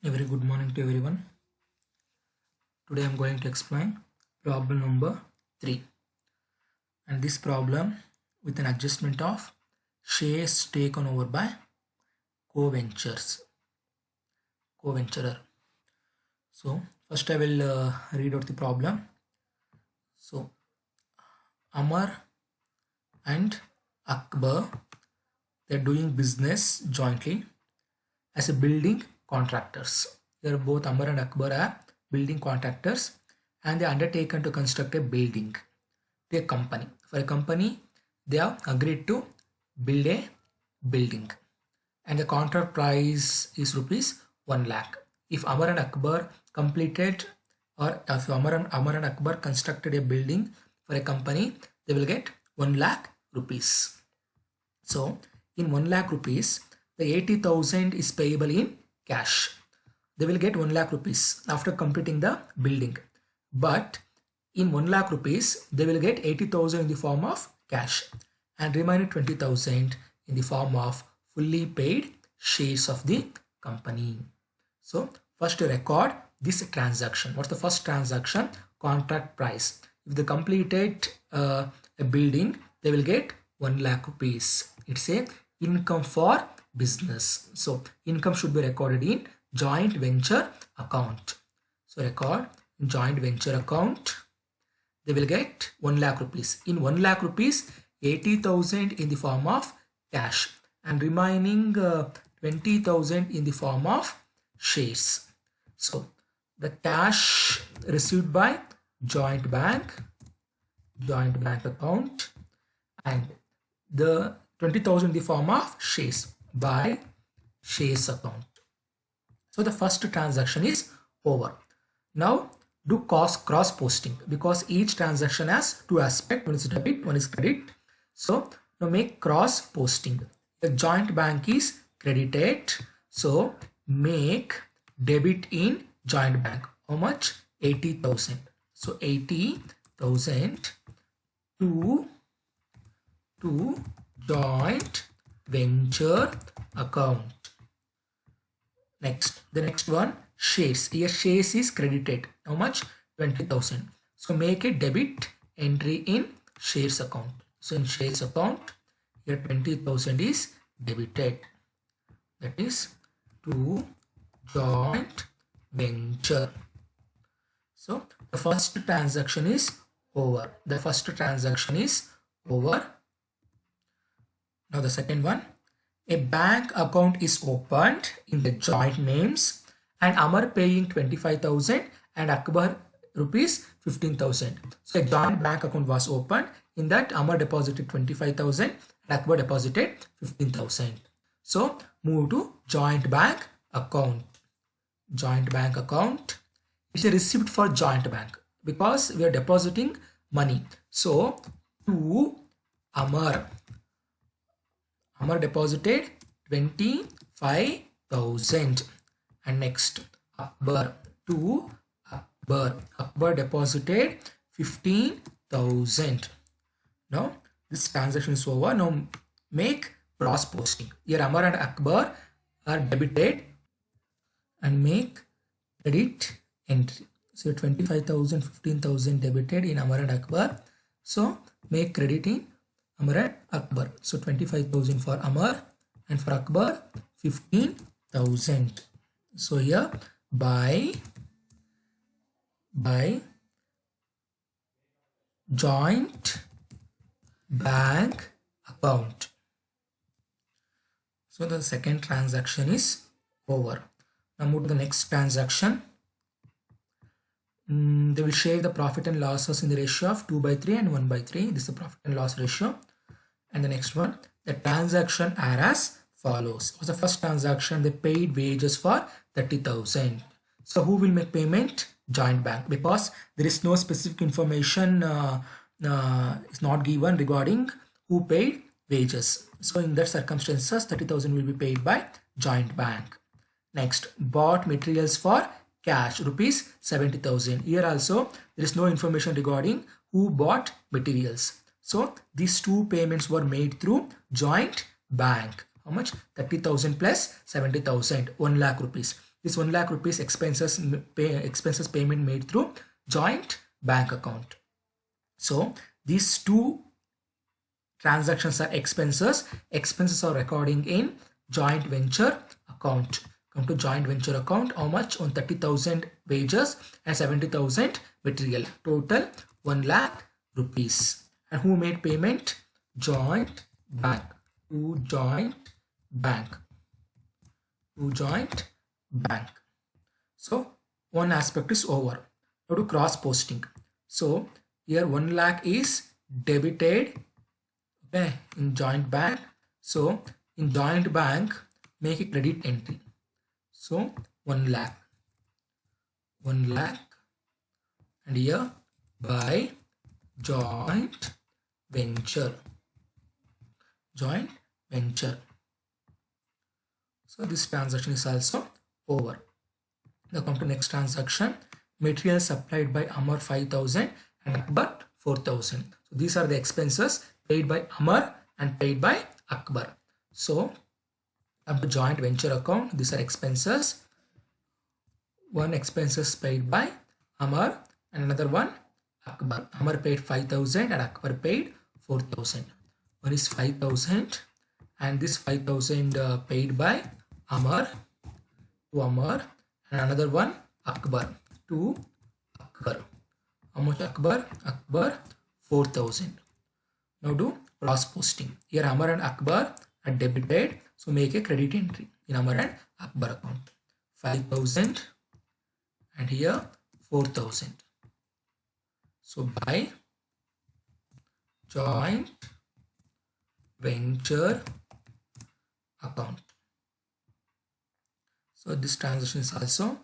A very good morning to everyone. Today I am going to explain problem number 3, and this problem with an adjustment of shares taken over by co-venturer. So first I will read out the problem. So Amar and Akbar, they are doing business jointly as a building contractors. Here both Amar and Akbar are building contractors, and they are undertaken to construct a building to a company. For a company, they have agreed to build a building, and the contract price is rupees 1 lakh. If Amar and Akbar completed, or if Amar and Akbar constructed a building for a company, they will get 1 lakh rupees. So in 1 lakh rupees, the 80,000 is payable in cash. They will get 1 lakh rupees after completing the building. But in 1 lakh rupees, they will get 80,000 in the form of cash and remaining 20,000 in the form of fully paid shares of the company. So first to record this transaction. What's the first transaction? Contract price. If they completed a building, they will get 1 lakh rupees. It's a income for business. So income should be recorded in joint venture account. So record in joint venture account. They will get 1 lakh rupees. In 1 lakh rupees, 80,000 in the form of cash and remaining 20,000 in the form of shares. So the cash received by joint bank account, and the 20,000 in the form of shares by shares account. So the first transaction is over. Now do cross posting, because each transaction has two aspects. One is debit, one is credit. So now make cross posting. The joint bank is credited, so make debit in joint bank. How much? 80,000. So 80,000 to joint venture account. Next, the next one, shares. Here shares is credited. How much? 20,000. So make a debit entry in shares account. So in shares account, here 20,000 is debited. That is to joint venture. So the first transaction is over. The first transaction is over. Now the second one, a bank account is opened in the joint names, and Amar paying 25,000 and Akbar rupees 15,000. So a joint bank account was opened. In that, Amar deposited 25,000 and Akbar deposited 15,000. So move to joint bank account. Joint bank account. It's a receipt for joint bank because we are depositing money. So to Amar deposited 25,000, and next Akbar to Akbar deposited 15,000. Now this transaction is over. Now make cross posting. Here Amar and Akbar are debited, and make credit entry. So 25,000, 15,000 debited in Amar and Akbar. So make credit in Amar and Akbar. So 25,000 for Amar, and for Akbar 15,000. So here by joint bank account. So the second transaction is over. Now move to the next transaction. They will share the profit and losses in the ratio of 2/3 and 1/3. This is the profit and loss ratio. And the next one, the transaction are as follows. Was the first transaction, they paid wages for 30,000. So who will make payment? Joint bank, because there is no specific information is not given regarding who paid wages. So in that circumstances, 30,000 will be paid by joint bank. Next, bought materials for cash rupees 70,000. Here also there is no information regarding who bought materials. So these two payments were made through joint bank. How much? 30,000 plus 70,000, 1 lakh rupees. This 1 lakh rupees expenses payment made through joint bank account. So these two transactions are expenses. Expenses are recording in joint venture account. Come to joint venture account. How much? On 30,000 wages and 70,000 material. Total 1 lakh rupees. And who made payment? Joint bank. To joint bank. To joint bank. So one aspect is over. Now to cross posting. So here 1 lakh is debited, okay, in joint bank. So in joint bank, make a credit entry. So 1 lakh, 1 lakh, and here by joint venture, joint venture. So this transaction is also over. Now come to next transaction. Material supplied by Amar 5,000 and Akbar 4,000. So these are the expenses paid by Amar and paid by Akbar. So come to joint venture account. These are expenses. One expenses paid by Amar and another one Akbar. Amar paid 5,000 and Akbar paid 4,000. One is 5,000 and this 5,000 paid by Amar to Amar, and another one Akbar to Akbar. How much Akbar? Akbar 4,000. Now do cross posting. Here Amar and Akbar are debited, so make a credit entry in Amar and Akbar account. 5,000 and here 4,000. So by joint venture account. So this transaction is also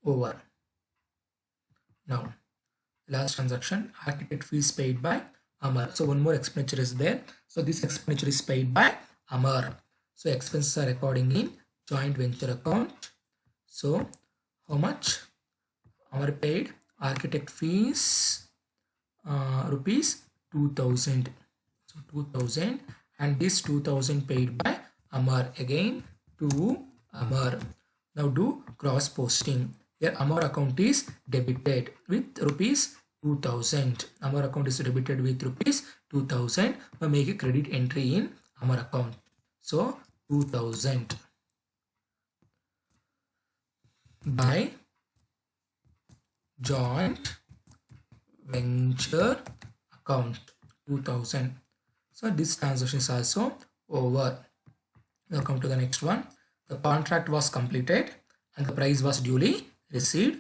over. Now last transaction, architect fees paid by Amar. So one more expenditure is there. So this expenditure is paid by Amar. So expenses are recording in joint venture account. So how much? Amar paid architect fees rupees 2,000. So 2,000, and this 2,000 paid by Amar again to Amar. Now do cross posting. Here Amar account is debited with rupees 2,000. Amar account is debited with rupees 2,000. Now make a credit entry in Amar account. So 2,000 by joint venture account. 2,000. So this transaction is also over. Now come to the next one. The contract was completed and the price was duly received,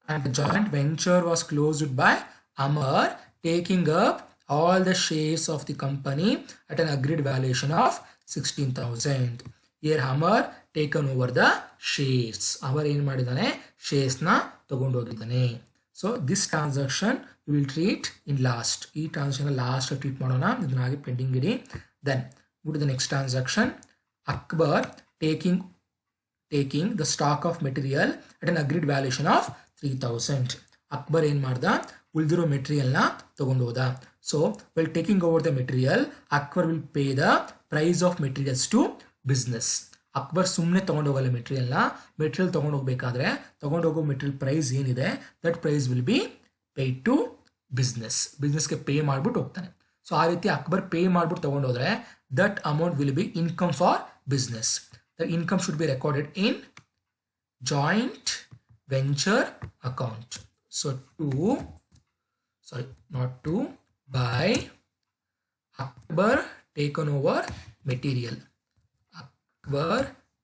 and the joint venture was closed by Amar taking up all the shares of the company at an agreed valuation of 16,000. Here Amar taken over the shares. Amar ಏನು ಮಾಡಿದಾನೆ shares na ತಗೊಂಡು ಹೋಗಿದ್ದಾನೆ. So this transaction we will treat in last. ಈ transaction last treat ಮಾಡೋಣ. ಇದನ್ನ ಹಾಗೆ pending ED. Then go to the next transaction. Akbar taking the stock of material at an agreed valuation of 3,000. Akbar ಏನು ಮಾಡ್ದ? ಉಳಿದಿರೋ material ನ ತಗೊಂಡು ಹೋದ. So while taking over the material, Akbar will pay the price of materials to business. Akbar ಸುಮ್ಮನೆ ತಗೊಂಡು ಹೋಗಲ್ಲ material ನ. ಮೆಟೀರಿಯಲ್ ತಗೊಂಡು ಹೋಗಬೇಕಾದ್ರೆ ತಗೊಂಡು ಹೋಗೋ ಮೆಟೀರಿಯಲ್ ಪ್ರೈಸ್ ಏನಿದೆ that price will be paid to business. ಬಿಸ್ನೆಸ್ಗೆ ಪೇ ಮಾಡ್ಬಿಟ್ಟು ಹೋಗ್ತಾನೆ. ಸೊ ಆ ರೀತಿ ಅಕ್ಬರ್ ಪೇ ಮಾಡ್ಬಿಟ್ಟು ತಗೊಂಡು ಹೋದ್ರೆ that amount will be income for business. The income should be recorded in joint venture account. So by Akbar taken over material. Akbar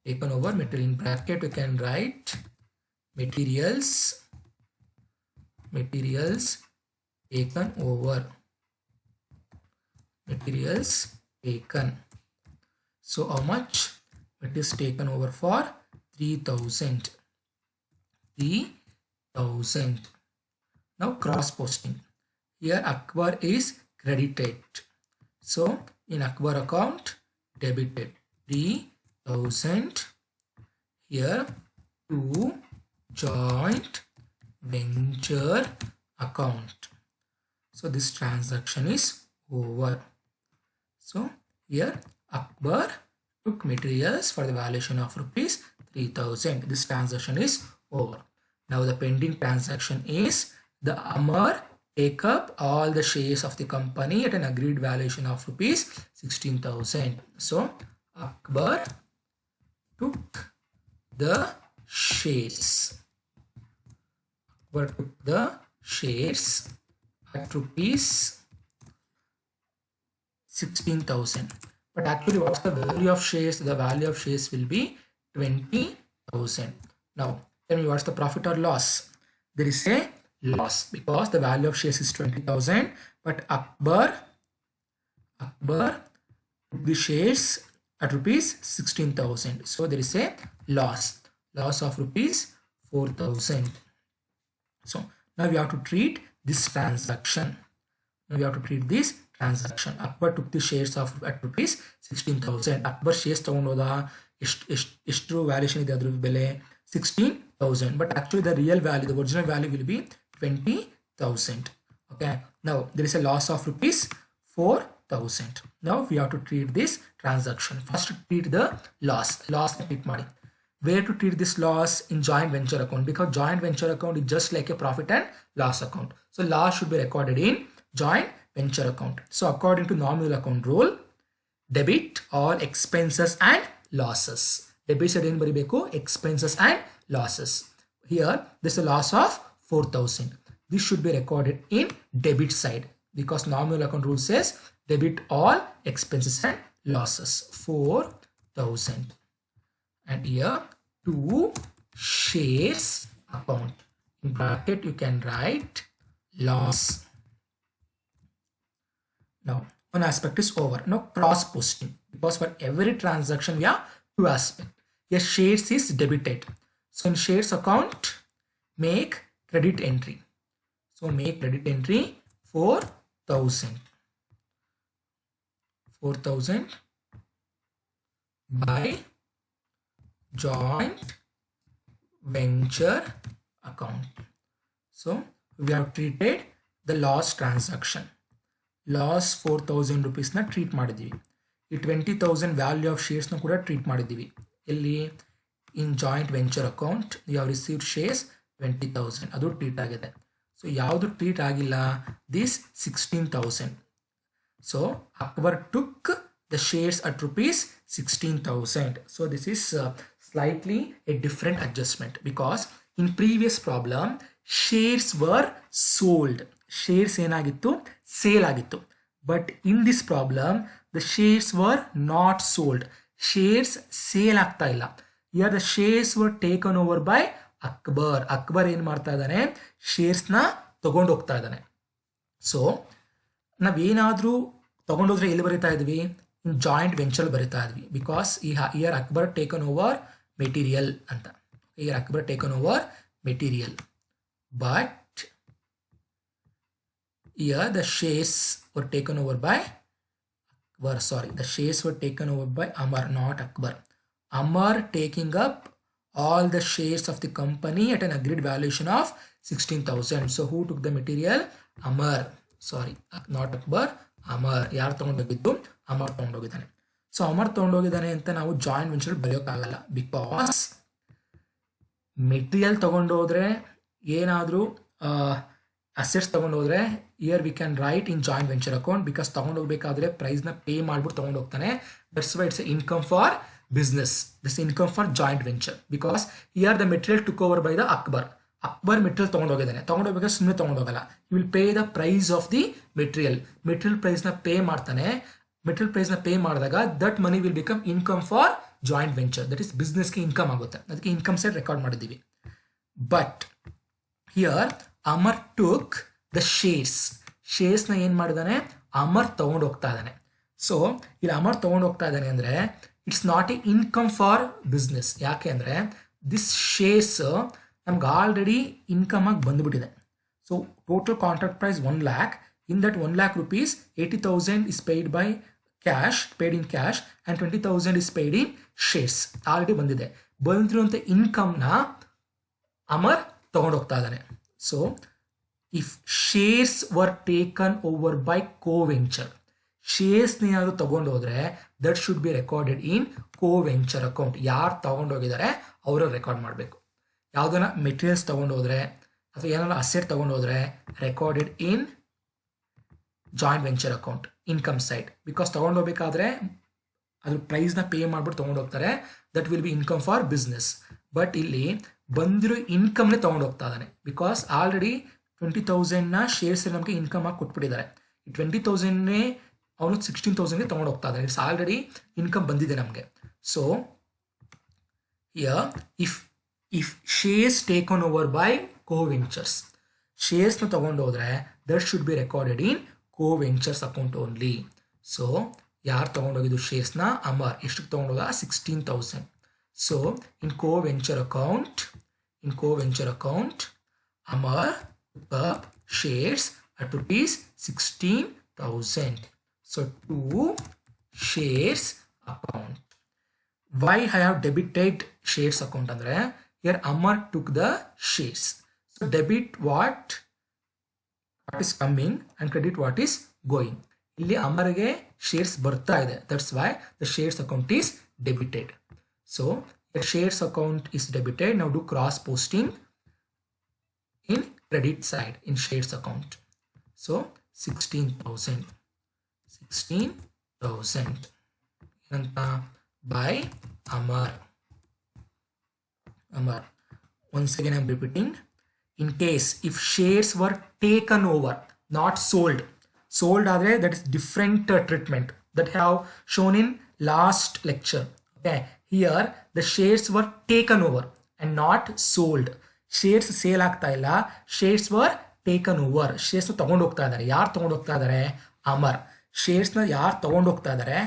taken over material. In bracket we can write materials taken over. Materials taken. So how much? It is taken over for 3,000. 3,000. Now cross posting. Here Akbar is credited. So in Akbar account debited 3,000. Here to joint venture account. So this transaction is over. So here Akbar took materials for the valuation of rupees 3000. This transaction is over. Now the pending transaction is the Amar take up all the shares of the company at an agreed valuation of rupees 16,000. So Akbar took the shares. Akbar took the shares at rupees 16,000. But actually, what's the value of shares? The value of shares will be 20,000. Now, tell me what's the profit or loss? There is a loss because the value of shares is 20,000, but Akbar took the shares at rupees 16,000. So there is a loss of rupees 4,000. So now we have to treat this transaction. Akbar took the shares of at rupees 16,000. Akbar shares ತಗೊಂಡೋದ ಎಷ್ಟು valuation ಇದೆ ಅದರ ಬೆಲೆ 16,000, but actually the real value, the original value will be 20,000. Okay, now there is a loss of rupees 4,000. Now we have to treat this transaction. First treat the loss treat ಮಾಡಿ. Where to treat this loss? In joint venture account, because joint venture account is just like a profit and loss account. So loss should be recorded in joint venture account. So according to nominal account rule, debit all expenses and losses. Debit side ಏನು ಬರಿಬೇಕು? Expenses and losses. Here this is a loss of 4,000. This should be recorded in debit side because nominal account rule says debit all expenses and losses. 4,000. And here to shares account. In bracket you can write loss. Now one aspect is over. Now cross posting, because for every transaction we have two aspects. Here shares is debited. So in shares account make credit entry. So make credit entry 4,000 by joint venture account. So we have treated the loss transaction. Loss 4,000 rupees na treat ಮಾಡಿದ್ದೀವಿ. ಈ 20,000 value of shares ನ ಕೂಡ treat ಮಾಡಿದ್ದೀವಿ. ಇಲ್ಲಿ in joint venture account you have received shares 20,000, ಅದು treat ಆಗಿದೆ. So ಯಾವುದು treat ಆಗಿಲ್ಲ? This 16,000. So Akbar took the shares at rupees 16,000. So this is slightly a different adjustment because in previous problem shares were sold. Shares ಏನಾಗಿತ್ತು? Sale ಆಗಿತ್ತು. But in this problem the shares were not sold. Shares sale ಆಗ್ತಾ ಇಲ್ಲ. Here the shares were taken over by Akbar. Akbar ಏನು ಮಾಡ್ತಾ ಇದ್ದಾನೆ? Shares ನ ತಗೊಂಡು ಹೋಗ್ತಾ ಇದ್ದಾನೆ. So ನಾವೇನಾದ್ರೂ ತಗೊಂಡೋದ್ರೆ ಎಲ್ಲಿ ಬರಿತಾ ಇದ್ವಿ? In joint venture ಬರಿತಾ ಇದ್ವಿ because here Akbar taken over material ಅಂತ. Here Akbar taken over material. But here the shares were taken over by the shares were taken over by Amar, not Akbar. Amar taking up all the shares of the company at an agreed valuation of 16,000. So who took the material? Amar. Sorry, not Akbar. Amar. ಯಾರು ತಗೊಂಡೋಗಿದ್ದು? Amar ತಗೊಂಡೋಗಿದ್ದಾನೆ. So Amar ತಗೊಂಡೋಗಿದ್ದಾನೆ ಅಂತ ನಾವು joint venture ಬರೆಯೋಕ್ಕಾಗಲ್ಲ because material ತಗೊಂಡೋದ್ರೆ ಏನಾದರೂ assets ತಗೊಂಡೋದ್ರೆ here we can write in joint venture account because ತಗೊಂಡೋಗ್ಬೇಕಾದ್ರೆ ಪ್ರೈಸ್ನ ಪೇ ಮಾಡ್ಬಿಟ್ಟು ತಗೊಂಡೋಗ್ತಾನೆ. That's why it's income for business. This income for joint venture because here the material took over by the Akbar. Akbar material ತಗೊಂಡೋಗಿದ್ದಾನೆ. ತಗೊಂಡೋಗ್ಬೇಕಾದ್ರೆ ಸುಮ್ಮನೆ ತಗೊಂಡೋಗಲ್ಲ. He will pay the price of the material. Material price ನ pay ಮಾಡ್ತಾನೆ. Material price ನ pay ಮಾಡಿದಾಗ that money will become income for joint venture. That is business ಗೆ income ಆಗುತ್ತೆ. ಅದಕ್ಕೆ income side record ಮಾಡಿದ್ದೀವಿ. But here Amar took the shares. Shares ನ ಏನ್ ಮಾಡಿದಾನೆ? Amar ತಗೊಂಡು ಹೋಗ್ತಾ ಇದ್ದಾನೆ. ಸೊ ಇಲ್ಲಿ Amar ತಗೊಂಡು ಹೋಗ್ತಾ ಇದ್ದಾನೆ ಅಂದ್ರೆ it's not a income for business. ಯಾಕೆ ಅಂದರೆ ದಿಸ್ ಶೇರ್ಸ್ ನಮ್ಗೆ ಆಲ್ರೆಡಿ ಇನ್ಕಮ್ ಆಗಿ ಬಂದುಬಿಟ್ಟಿದೆ. So total contract price 1 lakh. In that 1 lakh rupees 80,000 is paid by cash, paid in cash, and 20,000 is paid in shares. Already ಬಂದಿದೆ. ಬಂದಿರುವಂಥ ಇನ್ಕಮ್ನ ಅಮರ್ ತಗೊಂಡೋಗ್ತಾ ಇದ್ದಾನೆ. So if shares were taken over by co venture, ಶೇರ್ಸ್ನ ಏನಾದ್ರು ತಗೊಂಡು ಹೋದ್ರೆ that should be recorded in co venture account. ಯಾರು ತಗೊಂಡು ಹೋಗಿದ್ದಾರೆ ಅವರು ರೆಕಾರ್ಡ್ ಮಾಡಬೇಕು. ಯಾವುದನ್ನ ಮೆಟೀರಿಯಲ್ಸ್ ತಗೊಂಡು ಹೋದ್ರೆ ಅಥವಾ ಏನಾದ್ರು ಅಸೆಟ್ ತಗೊಂಡು ಹೋದ್ರೆ recorded in joint venture account income side. Because ತಗೊಂಡು ಹೋಗ್ಬೇಕಾದ್ರೆ ಅದ್ರ ಪ್ರೈಸ್ನ ಪೇ ಮಾಡ್ಬಿಟ್ಟು ತೊಗೊಂಡು ಹೋಗ್ತಾರೆ, that will be income for business. But ಇಲ್ಲಿ ಬಂದಿರೋ ಇನ್ಕಮ್ನೇ ತೊಗೊಂಡು ಹೋಗ್ತಾ ಇದ್ದಾನೆ, ಬಿಕಾಸ್ ಆಲ್ರೆಡಿ 20,000ನ ಶೇರ್ಸ್ ನಮಗೆ ಇನ್ಕಮ್ ಆಗಿ ಕೊಟ್ಬಿಟ್ಟಿದ್ದಾರೆ. ಈ 20,000ನೇ ಅವನು 16,000ಗೆ ತೊಗೊಂಡು ಹೋಗ್ತಾ ಇದ್ದಾನೆ. ಇಟ್ಸ್ ಆಲ್ರೆಡಿ ಇನ್ಕಮ್ ಬಂದಿದೆ ನಮಗೆ. So if shares taken over by co ventures, ಶೇರ್ಸ್ನ ತೊಗೊಂಡು ಹೋದ್ರೆ that should be recorded in co ventures account only. So ಯಾರು ತೊಗೊಂಡೋಗಿದ್ದು ಶೇರ್ಸ್ನ? ಅಮರ್. ಎಷ್ಟಕ್ಕೆ ತೊಗೊಂಡೋದ? 16,000. So in co venture account Amar took up shares at rupees 16,000. So to shares account. Why I have debited shares account andre here Amar took the shares. So debit what is coming and credit what is going. ಇಲ್ಲಿ ಅಮರ್ಗೆ shares ಬರ್ತಾ ಇದೆ, that's why the shares account is debited. So the shares account is debited. Now do cross posting in credit side in shares account. So 16,000 by Amar. Once again I am repeating, in case if shares were taken over, not sold adre, that is different treatment that I have shown in last lecture. Okay, here the shares were taken over and not sold. Shares sale ಆಗ್ತಾ ಇಲ್ಲ, shares were taken over. ಶೇರ್ಸ್ನ ತಗೊಂಡು ಹೋಗ್ತಾ ಇದ್ದಾರೆ. ಯಾರು ತಗೊಂಡು ಹೋಗ್ತಾ ಇದ್ದಾರೆ? ಅಮರ್. ಶೇರ್ಸ್ನ ಯಾರು ತಗೊಂಡು ಹೋಗ್ತಾ ಇದ್ದಾರೆ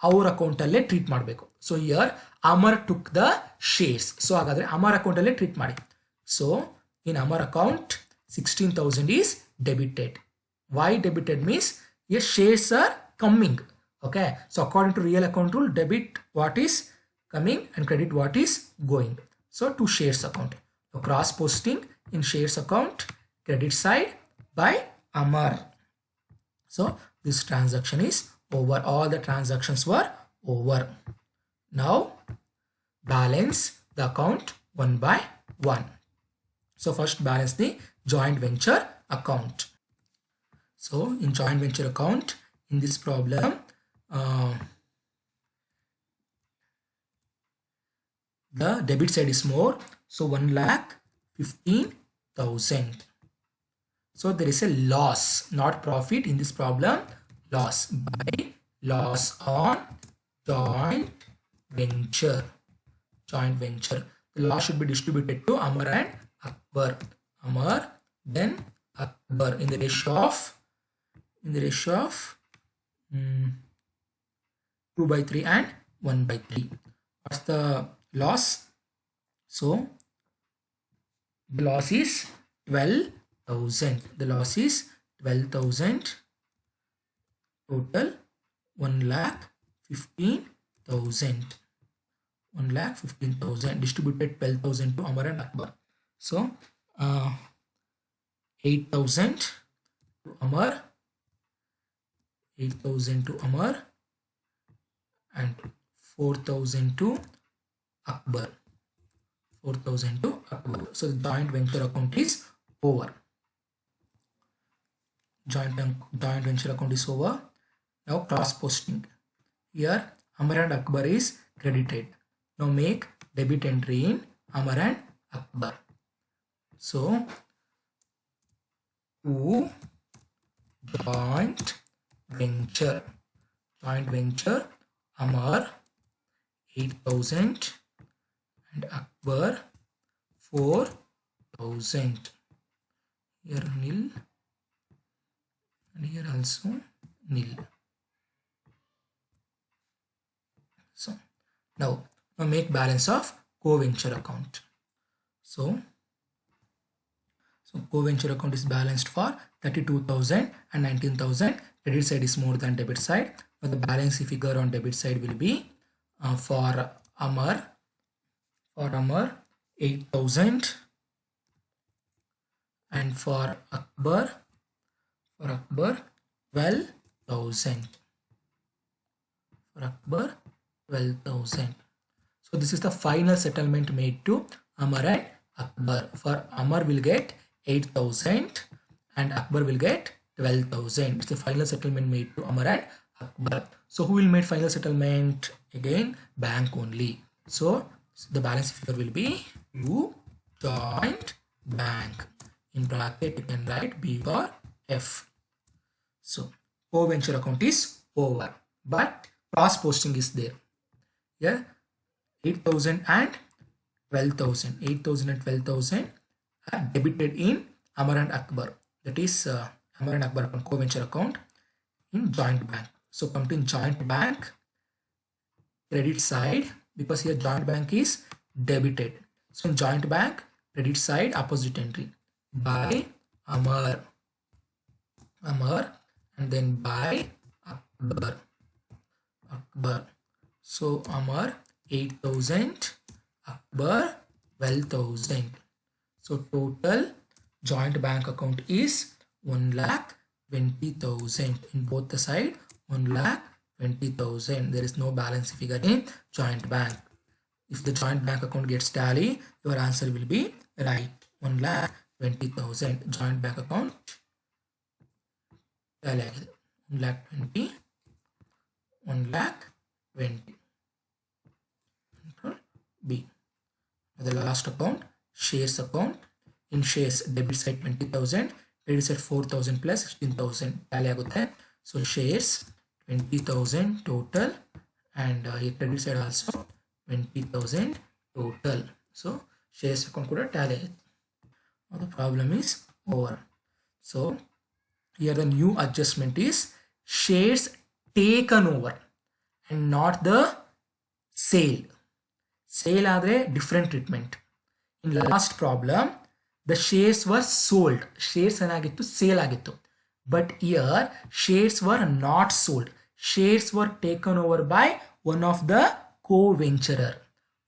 ಅವ್ರ ಅಕೌಂಟಲ್ಲೇ ಟ್ರೀಟ್ ಮಾಡಬೇಕು. So here Amar took the shares. So ಹಾಗಾದ್ರೆ ಅಮರ್ ಅಕೌಂಟಲ್ಲೇ ಟ್ರೀಟ್ ಮಾಡಿ. So in Amar account 16,000 is debited. Why debited means yes, shares are coming. Okay, so according to real account rule, debit what is coming and credit what is going. So to shares account. So cross posting in shares account credit side by Amar. So this transaction is over. All the transactions were over. Now balance the account one by one. So first balance the joint venture account. So in joint venture account, in this problem, the debit side is more. So 1,15,000. So there is a loss, not profit in this problem. Loss by loss on joint venture. The loss should be distributed to Amar and Akbar. Amar then Akbar in the ratio of 2/3 and 1/3. What's the loss? So the loss is 12,000. The loss is 12,000. Total 1,15,000. 1,15,000 distributed 12,000 to Amar and Akbar. So 8,000 to Amar. 8,000 to Amar and 4,000 to Akbar. 4,000 to Akbar. So the joint venture account is over. Joint venture account is over. Now cross posting. Here Amar and Akbar is credited. Now make debit entry in Amar and Akbar. So to joint venture Amar 8,000 and Akbar 4,000. Here nil and here also nil. So now make balance of co-venture account. So co-venture account is balanced for 32,000 and 19,000. Credit side is more than debit side. Now the balance figure on debit side will be for Amar 8,000 and for Akbar 12,000. For Akbar, 12,000. So this is the final settlement made to Amar and Akbar. For Amar will get 8,000 and Akbar will get 12,000. It's the final settlement made to Amar and Akbar. So who will make final settlement? Again, bank only. So the balance figure will be U joint bank. In bracket you can write B or F. So co-venture account is over, but cross posting is there. Yeah, 8,000 and 12,000. 8,000 and 12,000 are debited in Amar and Akbar. That is Amar and Akbar account, co-venture account in joint bank. So come to joint bank, credit side, because here joint bank is debited. So in joint bank, credit side, opposite entry by Amar, and then by Akbar. So Amar 8,000, Akbar 12,000. So total joint bank account is 1,20,000. In both the side 1,20,000. There is no balance figure in joint bank. If the joint bank account gets tally, your answer will be right. 1,20,000 joint bank account tally 1,20,000. 1,20,000. B. The last account, shares account. In shares, debit side 20,000, credit side 4,000 plus 16,000 tally agutte. So shares 20,000 total, and credit side also 20,000 total. So shares account kuda tally. Now the problem is over. So here the new adjustment is shares taken over and not the sale. Sale adre different treatment. In last problem, the shares were sold. Shares enagittu sale agittu. But here shares were not sold. Shares were taken over by one of the co-venturer.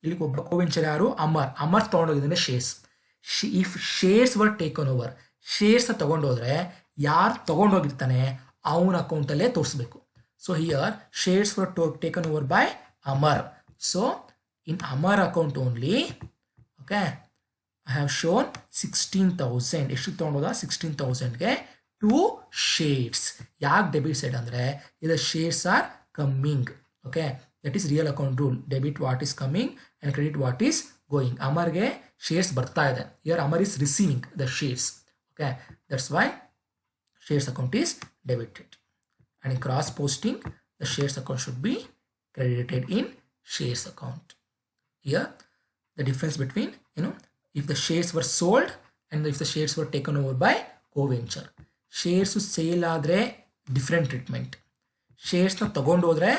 Illi obba co-venturer yaru? Amar. Amar ತಗೊಂಡೋಗಿದ್ದಾನೆ shares. If shares were taken over, shares ತಗೊಂಡೋದ್ರೆ ಯಾರು ತಗೊಂಡೋಗಿರ್ತಾನೆ ಅವನ account ಅಲ್ಲೇ ತೋರಿಸಬೇಕು. So here shares were taken over by Amar. So in Amar account only, okay, I have shown 16,000. ಎಷ್ಟು ತಗೊಂಡೋದ 16,000ಗೆ 2 shares. ಯಾಕೆ debit side ಅಂದ್ರೆ ಇದು shares are coming. Okay, that is real account rule. Debit what is coming and credit what is going. Amarಗೆ shares ಬರ್ತಾ ಇದೆ. Here Amar is receiving the shares. Okay, that's why shares account is debited. And in cross posting, the shares account should be credited in shares account. Here the difference between, if the shares were sold and if the shares were taken over by co-venture. Shares sale ಆದ್ರೆ different treatment. Shares ನ ತಗೊಂಡೋದ್ರೆ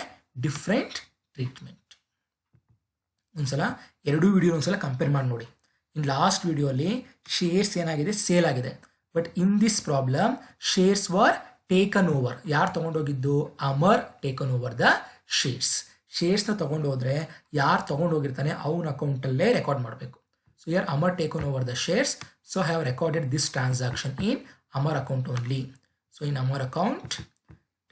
different treatment. ಒಂದ್ಸಲ ಎರಡು video ಒಂದ್ಸಲ compare ಮಾಡಿ ನೋಡಿ. In last video ಅಲ್ಲಿ shares ಏನಾಗಿದೆ sale ಆಗಿದೆ. But in this problem shares were taken over. ಯಾರು ತಗೊಂಡೋಗಿದ್ದು? Amar taken over the shares. ಶೇರ್ಸ್ನ ತಗೊಂಡೋದ್ರೆ ಯಾರು ತಗೊಂಡೋಗಿರ್ತಾನೆ ಅವನ ಅಕೌಂಟಲ್ಲೇ ರೆಕಾರ್ಡ್ ಮಾಡಬೇಕು. So here Amar taken over the shares. So have recorded this transaction in Amar account only. So in Amar account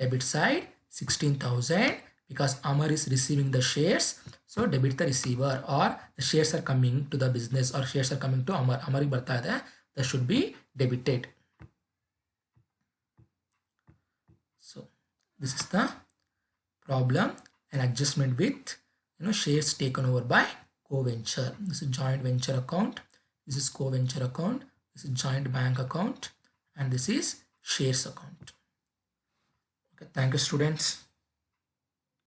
debit side 16,000 because Amar is receiving the shares. So debit the receiver, or the shares are coming to the business, or shares are coming to Amar. Amarಗೆ ಬರ್ತಾ ಇದೆ, that should be debited. So this is the problem, an adjustment with shares taken over by co-venture. This is joint venture account, this is co-venture account, this is joint bank account, and this is shares account. Okay, thank you students.